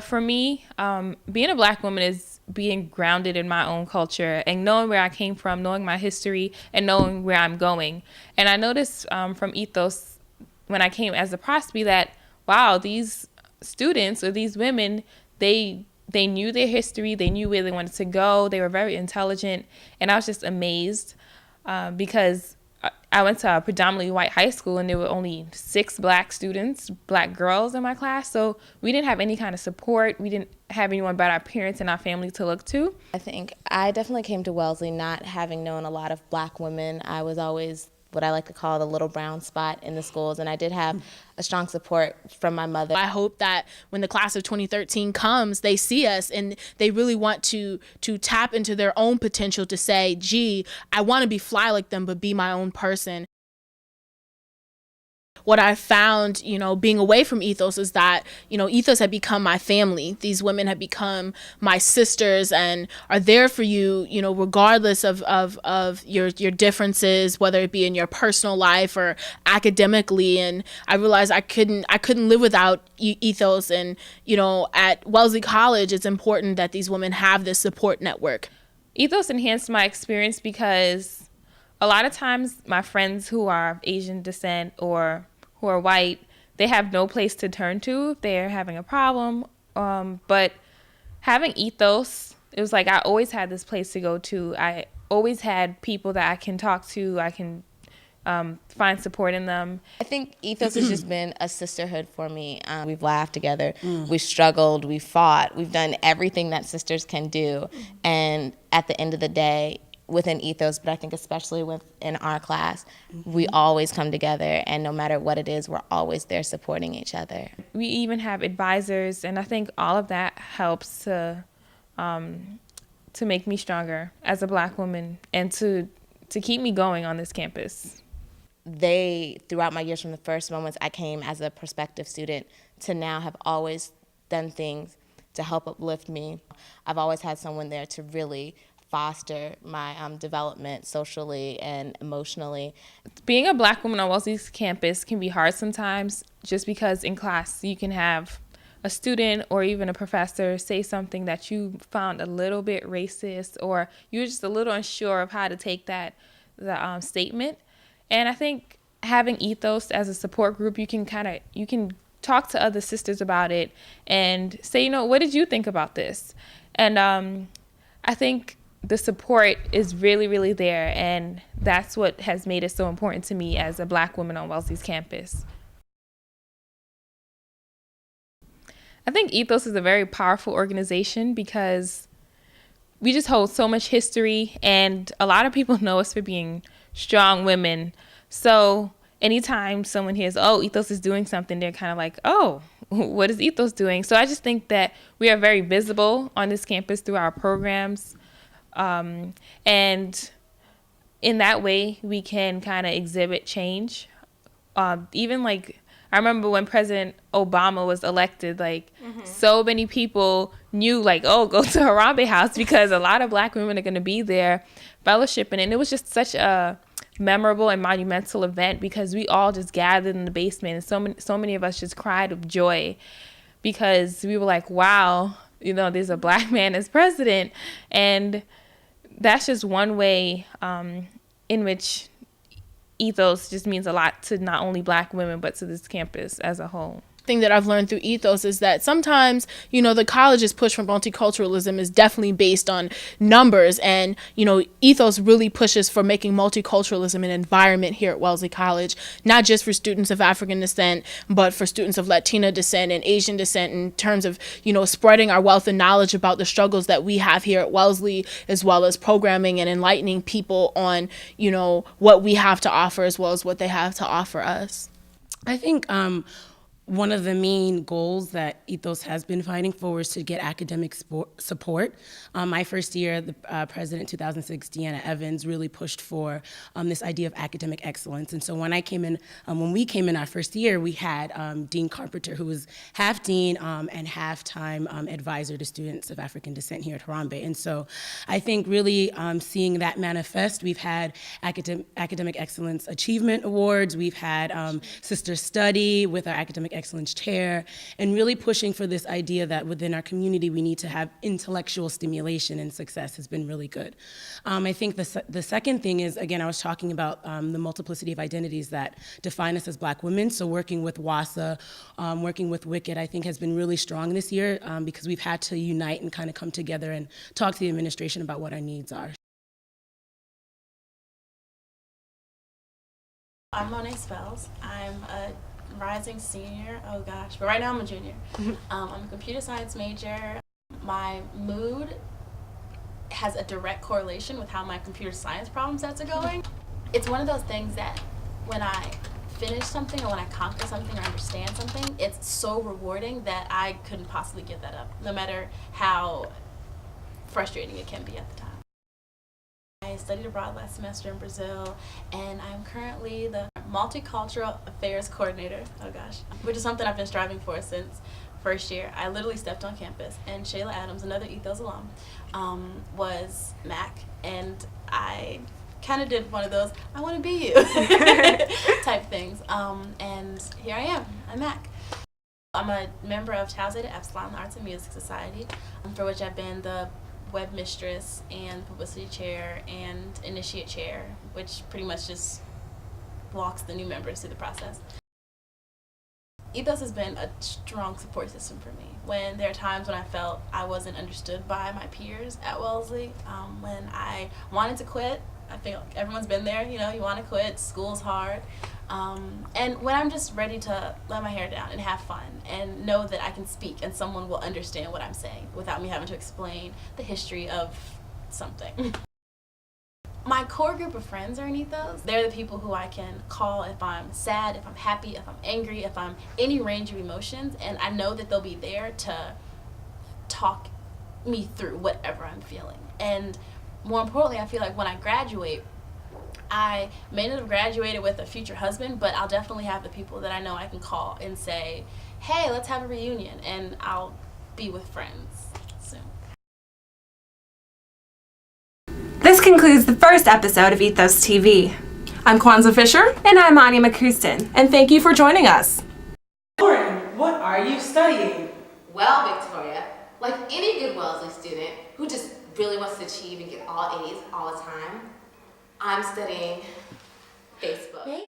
for me, being a Black woman is being grounded in my own culture and knowing where I came from, knowing my history, and knowing where I'm going. And I noticed from Ethos when I came as a prospect that, wow, these students or these women, they knew their history, they knew where they wanted to go, they were very intelligent, and I was just amazed because I went to a predominantly white high school and there were only 6 Black students, Black girls in my class, so we didn't have any kind of support. We didn't have anyone but our parents and our family to look to. I think I definitely came to Wellesley not having known a lot of Black women. I was always what I like to call the little brown spot in the schools, and I did have a strong support from my mother. I hope that when the class of 2013 comes, they see us and they really want to tap into their own potential to say, gee, I want to be fly like them, but be my own person. What I found, being away from Ethos is that, Ethos had become my family. These women had become my sisters and are there for you, regardless of your differences, whether it be in your personal life or academically. And I realized I couldn't live without Ethos. And, at Wellesley College, it's important that these women have this support network. Ethos enhanced my experience because a lot of times my friends who are of Asian descent or who are white, they have no place to turn to if they're having a problem. But having Ethos, it was like I always had this place to go to. I always had people that I can talk to. I can find support in them. I think Ethos has just been a sisterhood for me. We've laughed together. We've struggled. We've fought. We've done everything that sisters can do. And at the end of the day, within Ethos, but I think especially within our class, we always come together, and no matter what it is, we're always there supporting each other. We even have advisors, and I think all of that helps to make me stronger as a Black woman and to keep me going on this campus. Throughout my years from the first moments I came as a prospective student to now, have always done things to help uplift me. I've always had someone there to really foster my development socially and emotionally. Being a Black woman on Wellesley's campus can be hard sometimes, just because in class you can have a student or even a professor say something that you found a little bit racist, or you're just a little unsure of how to take the statement. And I think having Ethos as a support group, you can talk to other sisters about it and say, what did you think about this? And I think the support is really, really there, and that's what has made it so important to me as a Black woman on Wellesley's campus. I think Ethos is a very powerful organization because we just hold so much history, and a lot of people know us for being strong women. So anytime someone hears, oh, Ethos is doing something, they're kind of like, oh, what is Ethos doing? So I just think that we are very visible on this campus through our programs. And in that way, we can kind of exhibit change. Even like, I remember when President Obama was elected, so many people knew, oh, go to Harambe House because a lot of Black women are going to be there fellowshipping. And it was just such a memorable and monumental event because we all just gathered in the basement, and so many of us just cried with joy because we were like, wow, there's a Black man as president. And that's just one way in which Ethos just means a lot to not only Black women, but to this campus as a whole. Thing that I've learned through Ethos is that sometimes, the college's push for multiculturalism is definitely based on numbers. And, Ethos really pushes for making multiculturalism an environment here at Wellesley College, not just for students of African descent, but for students of Latina descent and Asian descent in terms of, spreading our wealth and knowledge about the struggles that we have here at Wellesley, as well as programming and enlightening people on, what we have to offer as well as what they have to offer us. I think one of the main goals that Ethos has been fighting for is to get academic support. My first year, the president, 2006, Deanna Evans, really pushed for this idea of academic excellence. And so when we came in our first year, we had Dean Carpenter, who was half dean and half-time advisor to students of African descent here at Harambe. And so I think really seeing that manifest, we've had academic excellence achievement awards, we've had Sister Study with our academic excellence chair, and really pushing for this idea that within our community we need to have intellectual stimulation and success has been really good. I think the second thing is, again, I was talking about the multiplicity of identities that define us as Black women. So working with WASA, working with Wicked, I think has been really strong this year because we've had to unite and kind of come together and talk to the administration about what our needs are. I'm Monet Spells. I'm a rising senior. Oh gosh, but right now I'm a junior. I'm a computer science major. My mood has a direct correlation with how my computer science problem sets are going. It's one of those things that when I finish something or when I conquer something or understand something, it's so rewarding that I couldn't possibly give that up, no matter how frustrating it can be at the time. I studied abroad last semester in Brazil, and I'm currently the Multicultural Affairs Coordinator, oh gosh, which is something I've been striving for since first year. I literally stepped on campus, and Shayla Adams, another Ethos alum, was Mac, and I kind of did one of those, I want to be you type things, and here I am, I'm Mac. I'm a member of Tau Zeta Epsilon, the Arts and Music Society, for which I've been the web mistress and publicity chair and initiate chair, which pretty much just walks the new members through the process. Ethos has been a strong support system for me. When there are times when I felt I wasn't understood by my peers at Wellesley, when I wanted to quit, I think everyone's been there, you know, you want to quit, school's hard. And when I'm just ready to let my hair down and have fun and know that I can speak and someone will understand what I'm saying without me having to explain the history of something. My core group of friends are in Ethos. They're the people who I can call if I'm sad, if I'm happy, if I'm angry, if I'm any range of emotions, and I know that they'll be there to talk me through whatever I'm feeling. And more importantly, I feel like when I graduate, I may not have graduated with a future husband, but I'll definitely have the people that I know I can call and say, hey, let's have a reunion, and I'll be with friends soon. This concludes the first episode of Ethos TV. I'm Kwanzaa Fisher, And I'm Anya McCouston. and thank you for joining us. Lauren, what are you studying? Well, Victoria, like any good Wellesley student who just really wants to achieve and get all A's all the time, I'm studying Facebook.